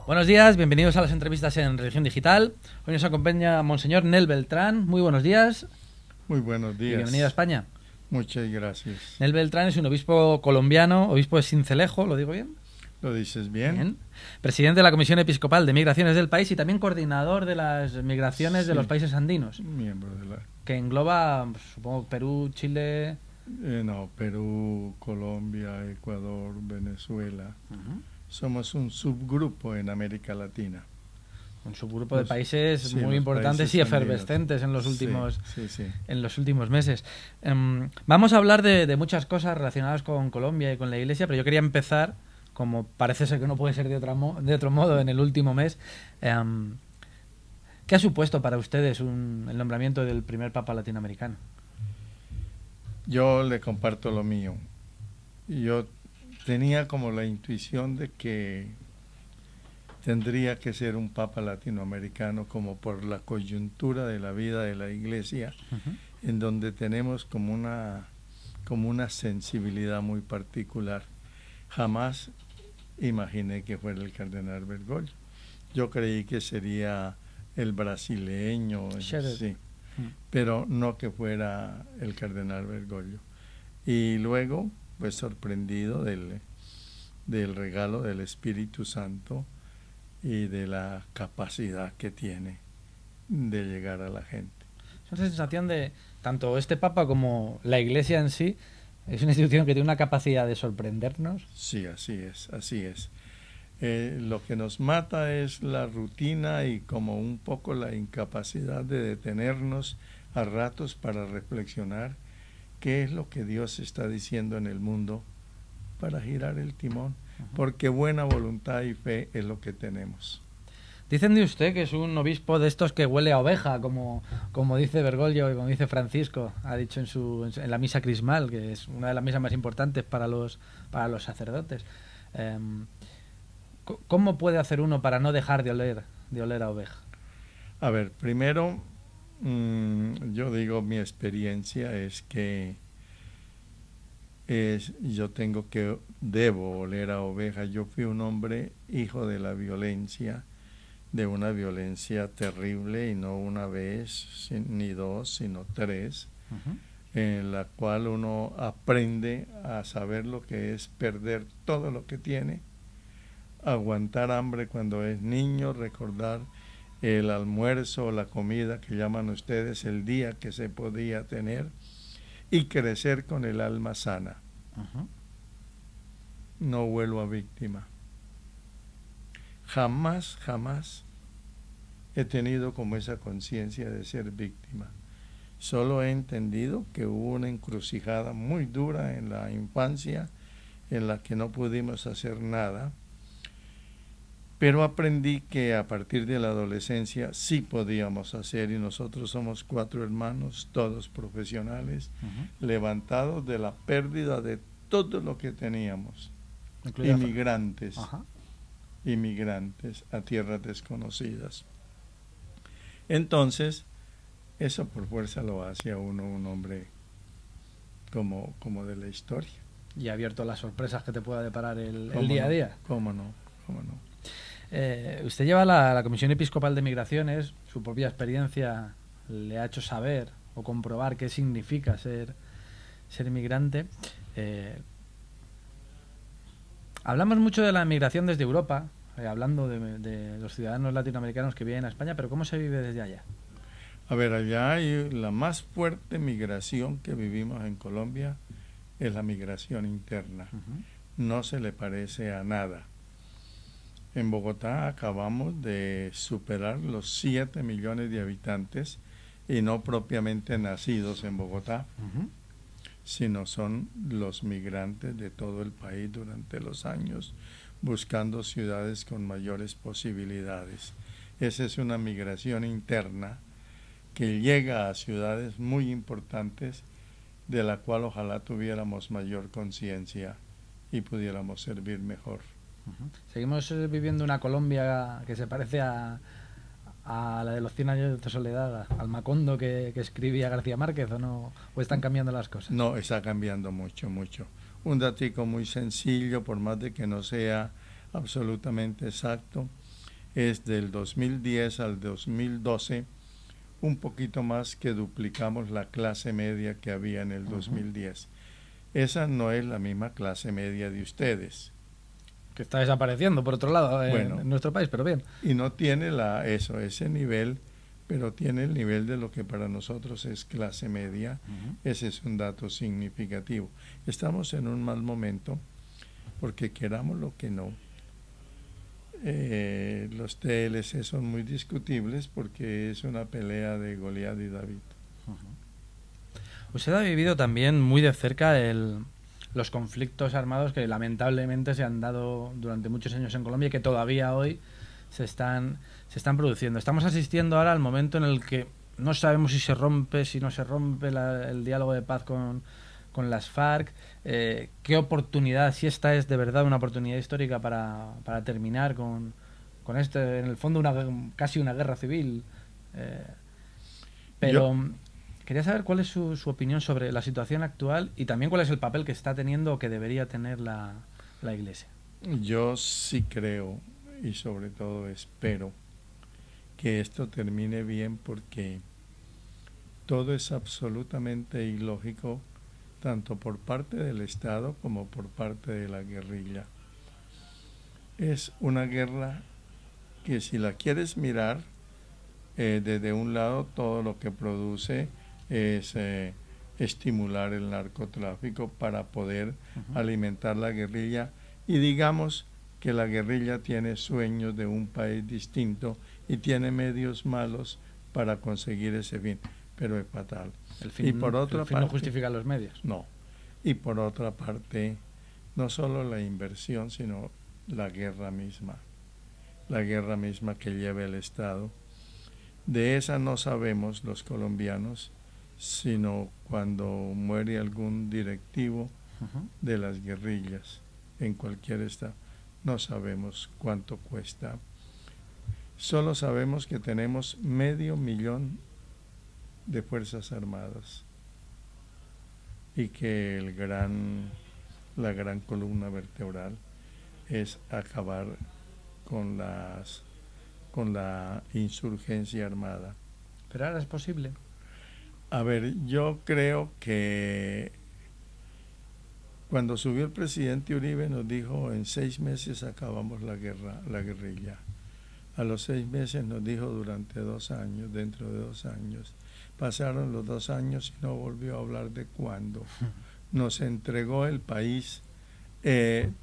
Buenos días, bienvenidos a las entrevistas en Religión Digital. Hoy nos acompaña Monseñor Nel Beltrán. Muy buenos días. Muy buenos días. Y bienvenido a España. Muchas gracias. Nel Beltrán es un obispo colombiano, obispo de Sincelejo, ¿lo digo bien? ¿Lo dices bien? Bien. Presidente de la Comisión Episcopal de Migraciones del país y también coordinador de las migraciones de los países andinos. Miembro de la... Que engloba, supongo, Perú, Chile... no, Perú, Colombia, Ecuador, Venezuela. Somos un subgrupo en América Latina. Un subgrupo de países muy importantes y efervescentes en los últimos, en los últimos meses. Vamos a hablar de muchas cosas relacionadas con Colombia y con la Iglesia, pero yo quería empezar, como parece ser que no puede ser de otro modo en el último mes. ¿Qué ha supuesto para ustedes el nombramiento del primer Papa latinoamericano? Yo le comparto lo mío. Yo tenía como la intuición de que tendría que ser un Papa latinoamericano, como por la coyuntura de la vida de la Iglesia, en donde tenemos como una sensibilidad muy particular. Jamás imaginé que fuera el cardenal Bergoglio. Yo creí que sería el brasileño, sí, pero no que fuera el cardenal Bergoglio. Y luego, pues sorprendido del regalo del Espíritu Santo y de la capacidad que tiene de llegar a la gente. Es una sensación de, tanto este Papa como la Iglesia en sí, es una institución que tiene una capacidad de sorprendernos. Sí, así es, así es. Lo que nos mata es la rutina y como un poco la incapacidad de detenernos a ratos para reflexionar qué es lo que Dios está diciendo en el mundo para girar el timón, porque buena voluntad y fe es lo que tenemos. Dicen de usted que es un obispo de estos que huele a oveja, como dice Bergoglio y como dice Francisco, ha dicho en la misa crismal, que es una de las misas más importantes para los sacerdotes. ¿Cómo puede hacer uno para no dejar de oler a oveja? A ver, primero, yo digo, mi experiencia es que debo oler a oveja. Yo fui un hombre hijo de la violencia, de una violencia terrible, y no una vez, ni dos, sino tres, en la cual uno aprende a saber lo que es perder todo lo que tiene, aguantar hambre cuando es niño, recordar el almuerzo o la comida que llaman ustedes el día que se podía tener, y crecer con el alma sana. No vuelvo a víctima. Jamás, jamás he tenido como esa conciencia de ser víctima. Solo he entendido que hubo una encrucijada muy dura en la infancia en la que no pudimos hacer nada, pero aprendí que a partir de la adolescencia sí podíamos hacer, y nosotros somos 4 hermanos, todos profesionales, levantados de la pérdida de todo lo que teníamos, inmigrantes a tierras desconocidas. Entonces, eso por fuerza lo hace a uno un hombre como de la historia. Y abierto a las sorpresas que te pueda deparar el día a día. ¿Cómo no? ¿Cómo no? Usted lleva la Comisión Episcopal de Migraciones, su propia experiencia le ha hecho saber o comprobar qué significa ser inmigrante. Hablamos mucho de la migración desde Europa, hablando de los ciudadanos latinoamericanos que viven a España, pero ¿cómo se vive desde allá? A ver, allá hay la más fuerte migración que vivimos en Colombia, es la migración interna. No se le parece a nada. En Bogotá acabamos de superar los 7 millones de habitantes, y no propiamente nacidos en Bogotá, sino son los migrantes de todo el país durante los años, buscando ciudades con mayores posibilidades. Esa es una migración interna que llega a ciudades muy importantes, de la cual ojalá tuviéramos mayor conciencia y pudiéramos servir mejor. Seguimos viviendo una Colombia que se parece a la de los 100 años de soledad, al Macondo que escribía García Márquez, ¿o no? ¿O están cambiando las cosas? No, está cambiando mucho, mucho. Un datico muy sencillo, por más de que no sea absolutamente exacto. es del 2010 al 2012, un poquito más que duplicamos la clase media que había en el 2010. Esa no es la misma clase media de ustedes. Que está desapareciendo, por otro lado, en nuestro país, pero bien. Y no tiene ese nivel, pero tiene el nivel de lo que para nosotros es clase media. Ese es un dato significativo. Estamos en un mal momento, porque queramos lo que no. Los TLC son muy discutibles porque es una pelea de Goliat y David. Usted ha vivido también muy de cerca los conflictos armados que lamentablemente se han dado durante muchos años en Colombia y que todavía hoy se están produciendo. Estamos asistiendo ahora al momento en el que no sabemos si no se rompe el diálogo de paz con las FARC. ¿Qué oportunidad, si esta es de verdad una oportunidad histórica para terminar con esto? En el fondo casi una guerra civil. Quería saber cuál es su opinión sobre la situación actual y también cuál es el papel que está teniendo o que debería tener la Iglesia. Yo sí creo y sobre todo espero que esto termine bien, porque todo es absolutamente ilógico, tanto por parte del Estado como por parte de la guerrilla. Es una guerra que, si la quieres mirar desde un lado, todo lo que produce es estimular el narcotráfico para poder alimentar la guerrilla, y digamos que la guerrilla tiene sueños de un país distinto y tiene medios malos para conseguir ese fin, pero es fatal. El fin no justifica los medios. No. Y por otra parte, no solo la inversión, sino la guerra misma que lleva el Estado. De esa no sabemos los colombianos, sino cuando muere algún directivo de las guerrillas en cualquier estado. No sabemos cuánto cuesta. Solo sabemos que tenemos 500,000 de Fuerzas Armadas y que la gran columna vertebral es acabar con la insurgencia armada. ¿Pero ahora es posible? A ver, yo creo que cuando subió el presidente Uribe nos dijo: en 6 meses acabamos la guerrilla. A los 6 meses nos dijo: durante 2 años, dentro de 2 años. Pasaron los 2 años y no volvió a hablar de cuándo. Nos entregó el país en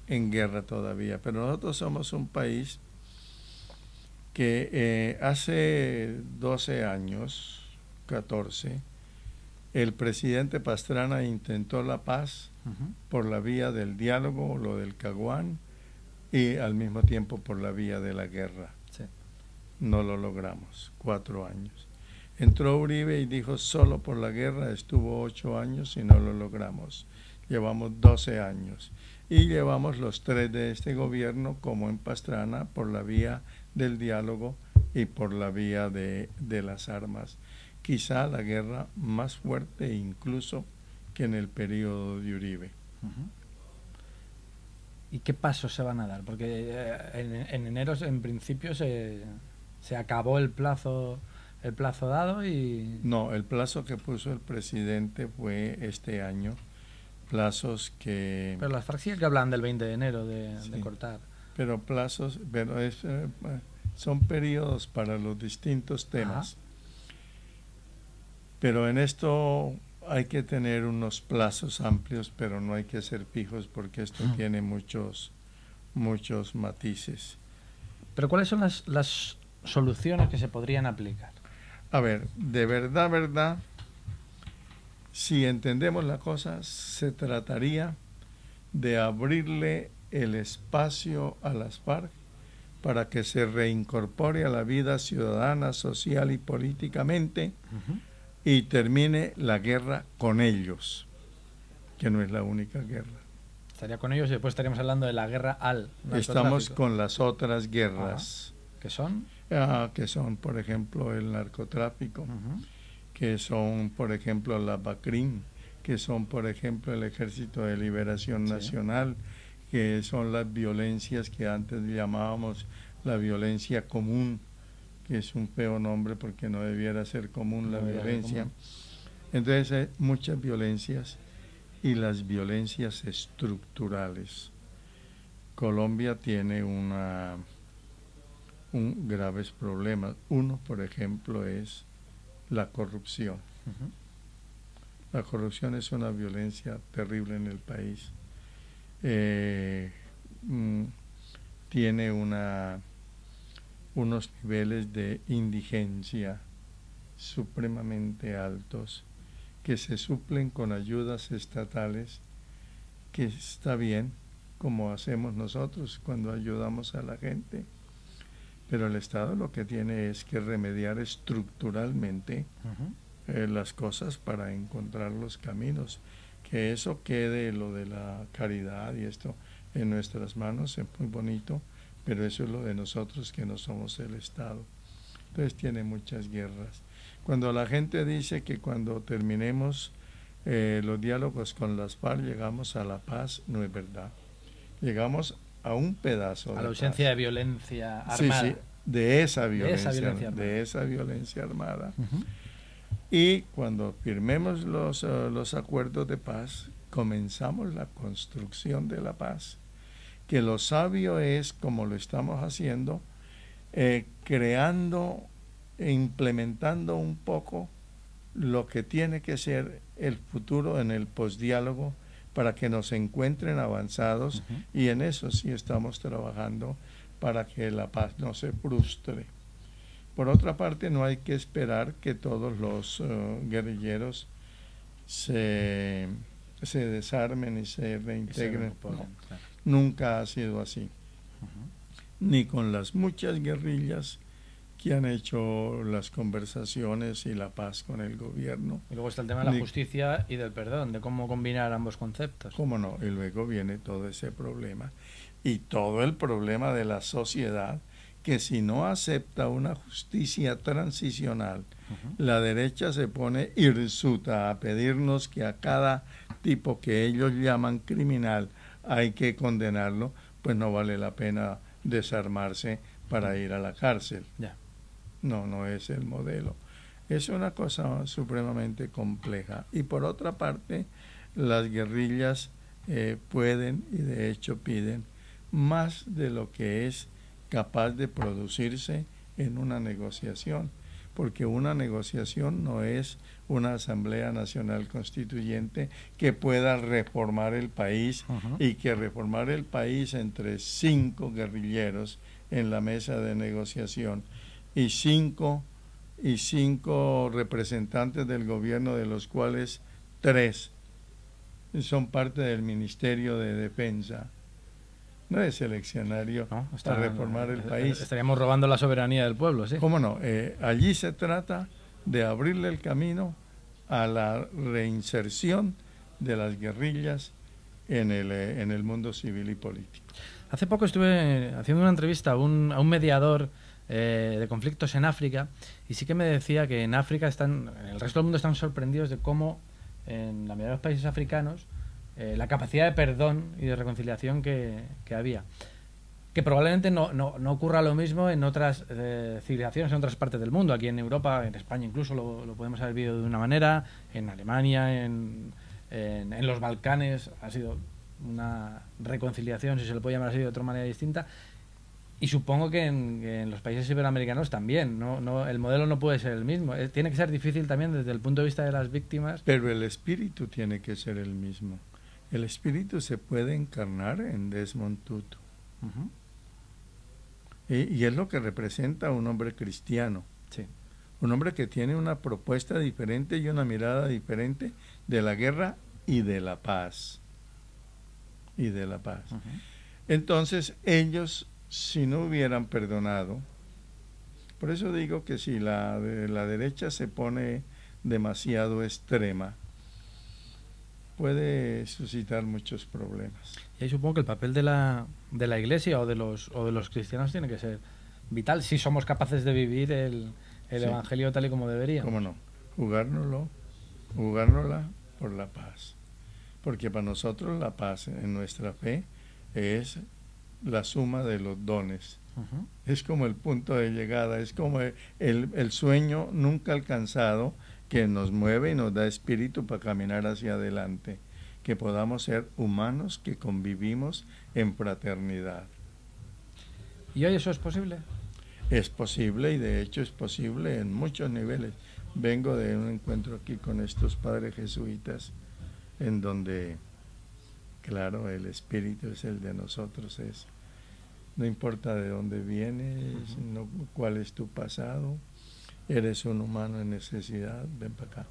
guerra todavía. Pero nosotros somos un país que hace 12 años, 14, el presidente Pastrana intentó la paz por la vía del diálogo, lo del Caguán, y al mismo tiempo por la vía de la guerra. Sí. No lo logramos, 4 años. Entró Uribe y dijo: solo por la guerra. Estuvo 8 años y no lo logramos. Llevamos 12 años. Y llevamos los 3 de este gobierno, como en Pastrana, por la vía del diálogo y por la vía de las armas. Quizá la guerra más fuerte incluso que en el periodo de Uribe. ¿Y qué pasos se van a dar? Porque en enero, en principio, se acabó el plazo dado y... No, el plazo que puso el presidente fue este año. Plazos que... Pero las FARC sí que hablan del 20 de enero de cortar. Pero son periodos para los distintos temas. Pero en esto hay que tener unos plazos amplios, pero no hay que ser fijos, porque esto tiene muchos matices. Pero ¿cuáles son las soluciones que se podrían aplicar? A ver, de verdad, si entendemos la cosa, se trataría de abrirle el espacio a las FARC para que se reincorpore a la vida ciudadana, social y políticamente, y termine la guerra con ellos, que no es la única guerra. Estaría con ellos y después estaríamos hablando de la guerra al narcotráfico. Estamos con las otras guerras. ¿Qué son? Que son, por ejemplo, el narcotráfico, que son, por ejemplo, la BACRIM, que son, por ejemplo, el Ejército de Liberación Nacional, que son las violencias que antes llamábamos la violencia común, que es un feo nombre porque no debiera ser común la violencia. Entonces hay muchas violencias y las violencias estructurales. Colombia tiene graves problemas. Uno, por ejemplo, es la corrupción. La corrupción es una violencia terrible en el país. Tiene unos niveles de indigencia supremamente altos que se suplen con ayudas estatales, que está bien, como hacemos nosotros cuando ayudamos a la gente, pero el Estado lo que tiene es que remediar estructuralmente las cosas para encontrar los caminos. Que eso quede, lo de la caridad y esto, en nuestras manos es muy bonito, pero eso es lo de nosotros que no somos el Estado. Entonces tiene muchas guerras. Cuando la gente dice que cuando terminemos los diálogos con las FARC llegamos a la paz, no es verdad. Llegamos a un pedazo a la ausencia paz. De violencia armada. Sí, de esa violencia armada. Y cuando firmemos los acuerdos de paz, comenzamos la construcción de la paz. Que lo sabio es, como lo estamos haciendo, creando e implementando un poco lo que tiene que ser el futuro en el posdiálogo para que nos encuentren avanzados, y en eso sí estamos trabajando para que la paz no se frustre. Por otra parte, no hay que esperar que todos los guerrilleros se desarmen y se reintegren. No, claro. Nunca ha sido así. Ni con las muchas guerrillas que han hecho las conversaciones y la paz con el gobierno. Y luego está el tema de la justicia y del perdón, de cómo combinar ambos conceptos. ¿Cómo no? Y luego viene todo ese problema. Y todo el problema de la sociedad, que si no acepta una justicia transicional, la derecha se pone hirsuta a pedirnos que a cada tipo que ellos llaman criminal hay que condenarlo, pues no vale la pena desarmarse para ir a la cárcel. No es el modelo. Es una cosa supremamente compleja. Y por otra parte, las guerrillas pueden y de hecho piden más de lo que es capaz de producirse en una negociación, porque una negociación no es una Asamblea Nacional Constituyente que pueda reformar el país y que reformar el país entre 5 guerrilleros en la mesa de negociación y cinco representantes del gobierno, de los cuales 3 son parte del Ministerio de Defensa. No es eleccionario para reformar el país. Estaríamos robando la soberanía del pueblo, ¿sí? ¿Cómo no? Allí se trata de abrirle el camino a la reinserción de las guerrillas en el mundo civil y político. Hace poco estuve haciendo una entrevista a un mediador de conflictos en África, y sí que me decía que en África en el resto del mundo están sorprendidos de cómo en la mayoría de los países africanos la capacidad de perdón y de reconciliación que había. Que probablemente no ocurra lo mismo en otras civilizaciones, en otras partes del mundo. Aquí en Europa, en España incluso lo podemos haber vivido de una manera, en Alemania, en los Balcanes ha sido una reconciliación, si se le puede llamar así, de otra manera distinta. Y supongo que en los países iberoamericanos también. El modelo no puede ser el mismo. Tiene que ser difícil también desde el punto de vista de las víctimas. Pero el espíritu tiene que ser el mismo. El espíritu se puede encarnar en Desmond Tutu. Y es lo que representa a un hombre cristiano. Sí. Un hombre que tiene una propuesta diferente y una mirada diferente de la guerra y de la paz. Entonces, ellos, si no hubieran perdonado, por eso digo que si la derecha se pone demasiado extrema, puede suscitar muchos problemas. Y ahí supongo que el papel de la Iglesia o de los cristianos tiene que ser vital, si somos capaces de vivir el Evangelio tal y como debería. ¿Cómo no? Jugárnosla por la paz. Porque para nosotros la paz en nuestra fe es la suma de los dones. Es como el punto de llegada, es como el sueño nunca alcanzado que nos mueve y nos da espíritu para caminar hacia adelante, que podamos ser humanos que convivimos en fraternidad. ¿Y hoy eso es posible? Es posible, y de hecho es posible en muchos niveles. Vengo de un encuentro aquí con estos padres jesuitas, en donde, claro, el espíritu es el de nosotros, no importa de dónde vienes, no, cuál es tu pasado, eres un humano en necesidad, ven para acá,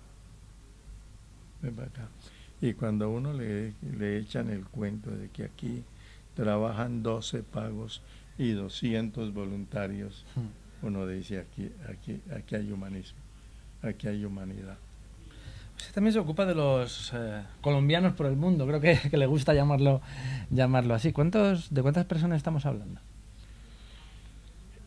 ven para acá. Y cuando a uno le echan el cuento de que aquí trabajan 12 pagos y 200 voluntarios, uno dice, aquí hay humanismo, aquí hay humanidad. Usted también se ocupa de los colombianos por el mundo, creo que le gusta llamarlo así. ¿De cuántas personas estamos hablando?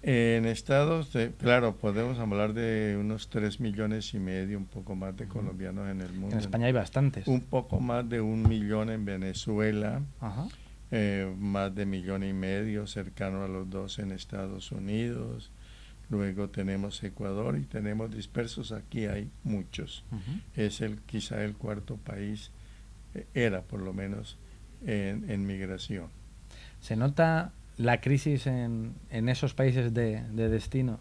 En estados, claro, podemos hablar de unos 3,5 millones, un poco más de colombianos en el mundo. En España hay bastantes. Un poco más de 1 millón en Venezuela, Ajá. Más de 1,5 millones, cercano a los 2 en Estados Unidos. Luego tenemos Ecuador y tenemos dispersos, aquí hay muchos. Es quizá el cuarto país, era por lo menos en migración. ¿Se nota la crisis en esos países de destino,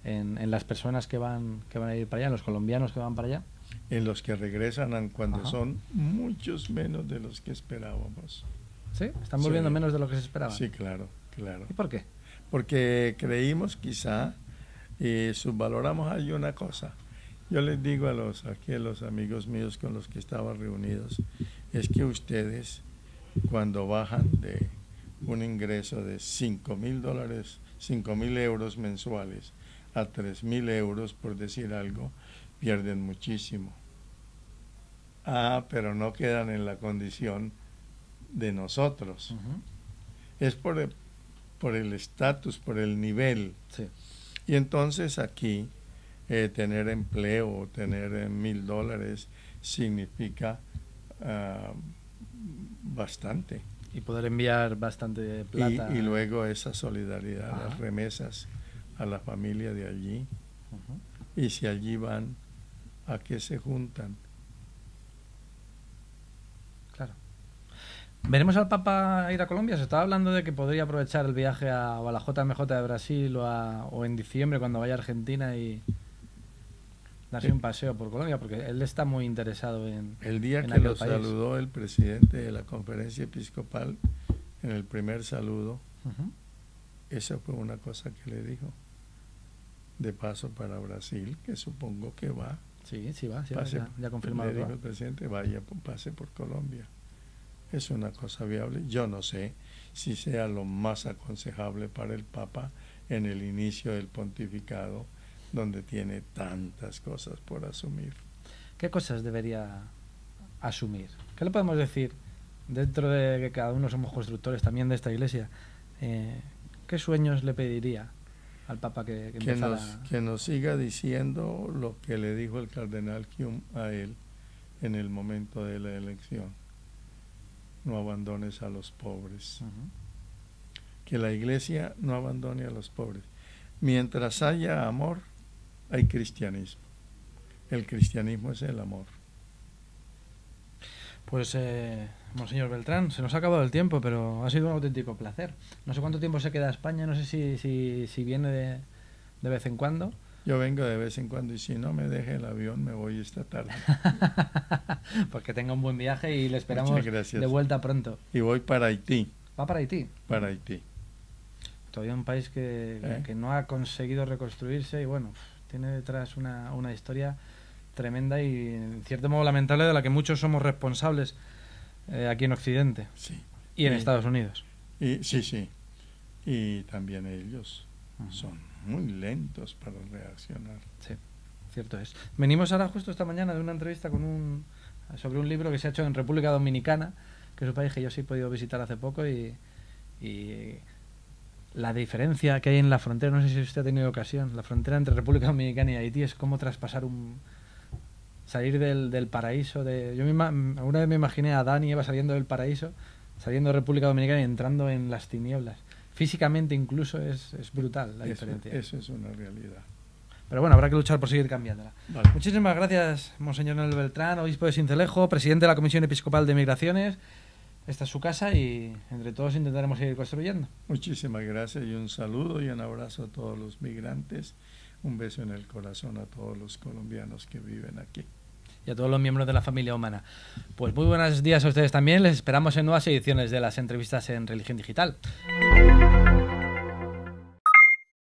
en las personas que van a ir para allá, en los colombianos que van para allá? En los que regresan cuando son muchos menos de los que esperábamos. ¿Sí? ¿Están volviendo menos de lo que se esperaba? Sí, claro. ¿Y por qué? Porque creímos quizá y subvaloramos ahí una cosa. Yo les digo a los amigos míos con los que estaban reunidos, es que ustedes cuando bajan de un ingreso de $5,000, 5,000 euros mensuales a 3,000 euros, por decir algo, pierden muchísimo. Pero no quedan en la condición de nosotros. Es por el estatus, por el nivel. Sí. Y entonces aquí tener empleo, tener $1,000 significa bastante. Y poder enviar bastante plata. Y luego esa solidaridad, las remesas a la familia de allí. Y si allí van, ¿a qué se juntan? Claro. ¿Veremos al Papa ir a Colombia? Se estaba hablando de que podría aprovechar el viaje a la JMJ de Brasil o en diciembre cuando vaya a Argentina y darse un paseo por Colombia, porque él está muy interesado en el día que lo saludó el presidente de la conferencia episcopal, en el primer saludo, esa fue una cosa que le dijo. De paso para Brasil, que supongo que va. Sí, va, ya confirmado. Le dijo el presidente, pase por Colombia. Es una cosa viable. Yo no sé si sea lo más aconsejable para el Papa en el inicio del pontificado, donde tiene tantas cosas por asumir. ¿Qué cosas debería asumir? ¿Qué le podemos decir dentro de que cada uno somos constructores también de esta iglesia? ¿Qué sueños le pediría al Papa que nos siga diciendo lo que le dijo el cardenal Hume a él en el momento de la elección? No abandones a los pobres. Que la iglesia no abandone a los pobres. Mientras haya amor, hay cristianismo. El cristianismo es el amor. Pues, Monseñor Beltrán, se nos ha acabado el tiempo, pero ha sido un auténtico placer. No sé cuánto tiempo se queda a España, no sé si viene de vez en cuando. Yo vengo de vez en cuando y si no me deja el avión me voy esta tarde. Pues que tenga un buen viaje y le esperamos de vuelta pronto. Y voy para Haití. ¿Va para Haití? Para Haití. Todavía un país que no ha conseguido reconstruirse y bueno, tiene detrás una historia tremenda y en cierto modo lamentable de la que muchos somos responsables aquí en Occidente. Sí. Y en Estados Unidos. Sí. Y también ellos son muy lentos para reaccionar. Sí, cierto es. Venimos ahora justo esta mañana de una entrevista sobre un libro que se ha hecho en República Dominicana, que es un país que yo sí he podido visitar hace poco y la diferencia que hay en la frontera, no sé si usted ha tenido ocasión, la frontera entre República Dominicana y Haití es como traspasar salir del paraíso. Alguna vez me imaginé a Adán y Eva saliendo del paraíso, saliendo de República Dominicana y entrando en las tinieblas. físicamente incluso es brutal la diferencia. Eso es una realidad. Pero bueno, habrá que luchar por seguir cambiándola. Vale. Muchísimas gracias, Monseñor Noel Beltrán, obispo de Sincelejo, presidente de la Comisión Episcopal de Migraciones. Esta es su casa y entre todos intentaremos seguir construyendo. Muchísimas gracias y un saludo y un abrazo a todos los migrantes. Un beso en el corazón a todos los colombianos que viven aquí. Y a todos los miembros de la familia humana. Pues muy buenos días a ustedes también. Les esperamos en nuevas ediciones de las entrevistas en Religión Digital.